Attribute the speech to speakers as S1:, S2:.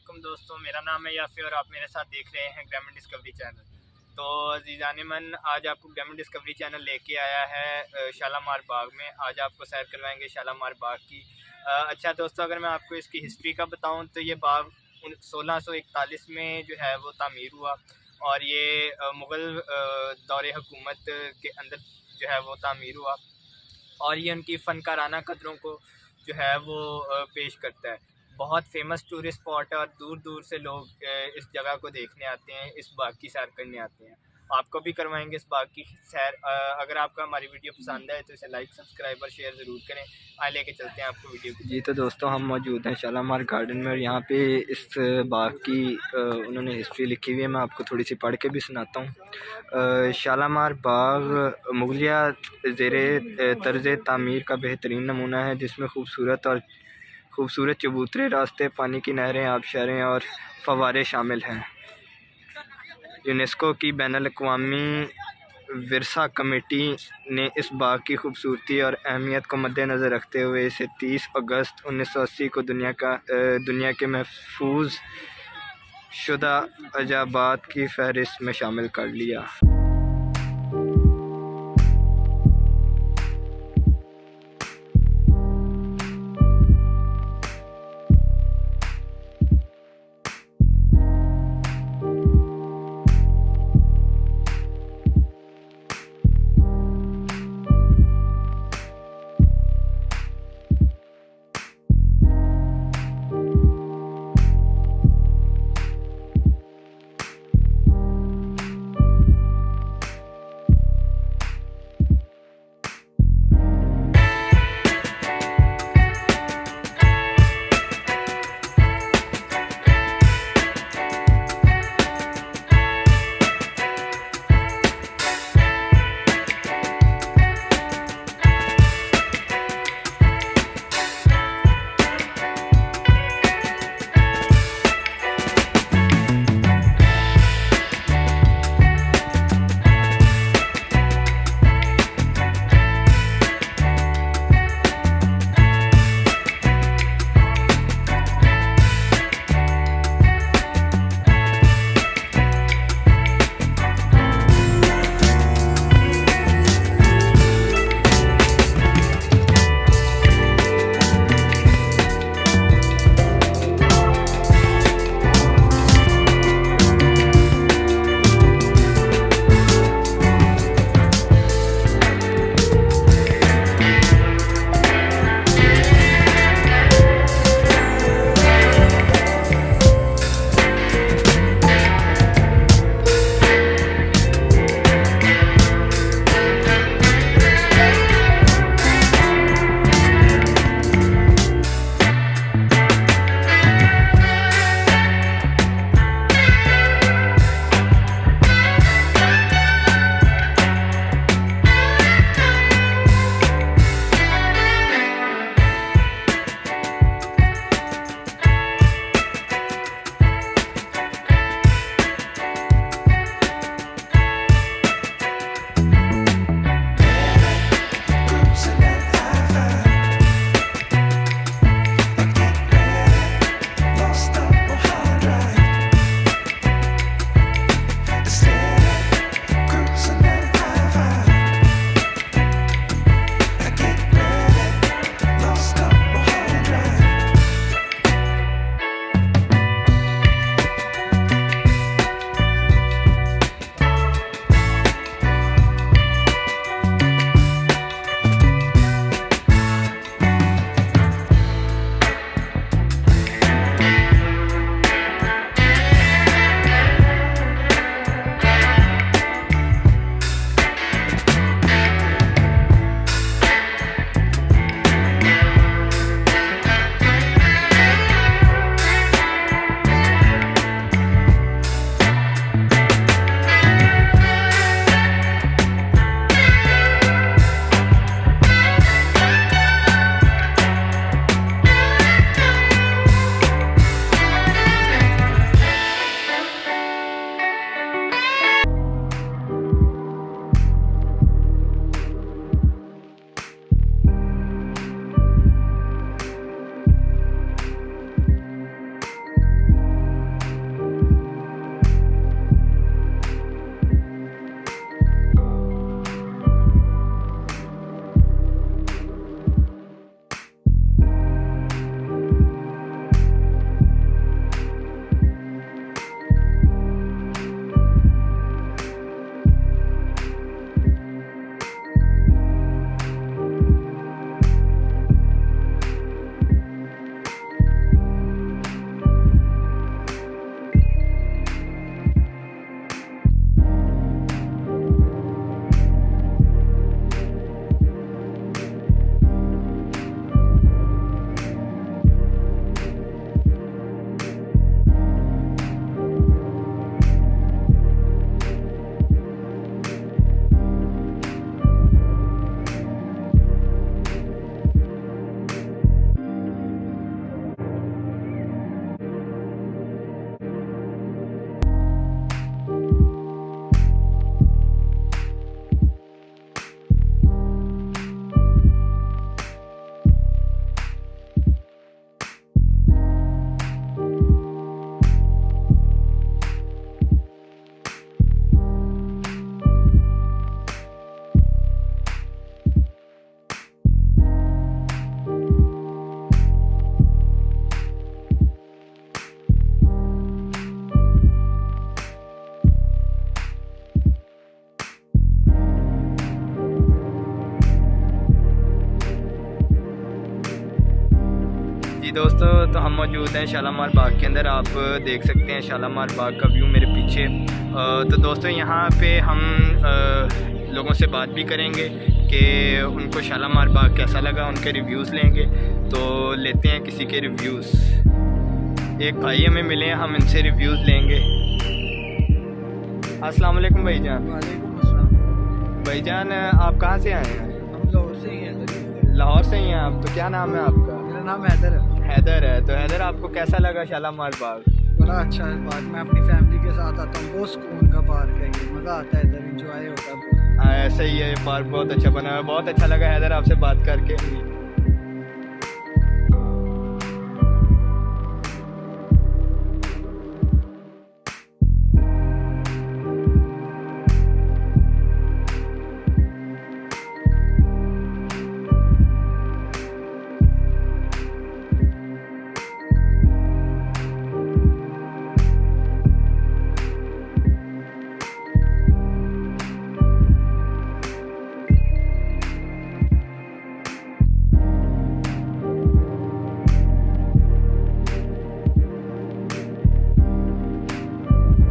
S1: वालेकुम दोस्तों, मेरा नाम है याफी और आप मेरे साथ देख रहे हैं ग्रामीण डिस्कवरी चैनल। तो अजीज़ान मन, आज आपको ग्रामीण डिस्कवरी चैनल लेके आया है शालीमार बाग में। आज आपको सैर करवाएंगे शालीमार बाग की। अच्छा दोस्तों, अगर मैं आपको इसकी हिस्ट्री का बताऊं तो ये बाग 1641 में जो है वो तामीर हुआ और ये मुग़ल दौरे हुकूमत के अंदर जो है वो तामीर हुआ और ये उनकी फ़नकाराना कदरों को जो है वो पेश करता है। बहुत फेमस टूरिस्ट स्पॉट है और दूर दूर से लोग इस जगह को देखने आते हैं, इस बाग की सैर करने आते हैं। आपको भी करवाएंगे इस बाग की सैर। अगर आपको हमारी वीडियो पसंद है तो इसे लाइक, सब्सक्राइब और शेयर ज़रूर करें। आइए लेके चलते हैं आपको वीडियो की।
S2: जी तो दोस्तों, हम मौजूद हैं शालीमार गार्डन में और यहाँ पे इस बाग की उन्होंने हिस्ट्री लिखी हुई है। मैं आपको थोड़ी सी पढ़ के भी सुनाता हूँ। शालीमार बाग मुगलिया ज़ेरे तर्ज़ तामीर का बेहतरीन नमूना है, जिसमें खूबसूरत चबूतरे, रास्ते, पानी की नहरें, आबशारें और फव्वारे शामिल हैं। यूनेस्को की बैनुल-अक़वामी विरसा कमेटी ने इस बाग की खूबसूरती और अहमियत को मद्देनज़र रखते हुए इसे 30 अगस्त 1980 को दुनिया के महफूज शुदा अजाबात की फहरिस्त में शामिल कर लिया। दोस्तों, तो हम मौजूद हैं शालीमार बाग के अंदर। आप देख सकते हैं शालीमार बाग का व्यू मेरे पीछे। तो दोस्तों यहाँ पे हम लोगों से बात भी करेंगे कि उनको शालीमार बाग कैसा लगा, उनके रिव्यूज़ लेंगे। तो लेते हैं किसी के रिव्यूज़। एक भाई हमें मिले हैं, हम इनसे रिव्यूज़ लेंगे। अस्सलाम वालेकुम भाईजान।
S3: वालेकुम अस्सलाम।
S2: भाईजान आप कहाँ से आए हैं?
S3: हम लाहौर से ही हैं।
S2: लाहौर से ही हैं आप? तो क्या नाम है आपका?
S3: मेरा नाम हैदर है।
S2: हैदर है। तो हैदर आपको कैसा लगा शालीमार बाग?
S3: बड़ा अच्छा है पार्क। मैं अपनी फैमिली के साथ आता हूँ। बहुत सुकून का पार्क है ये, मज़ा आता है इधर, इंजॉय होता है।
S2: ऐसा ही है, ये पार्क बहुत अच्छा बना है। बहुत अच्छा लगा हैदर आपसे बात करके।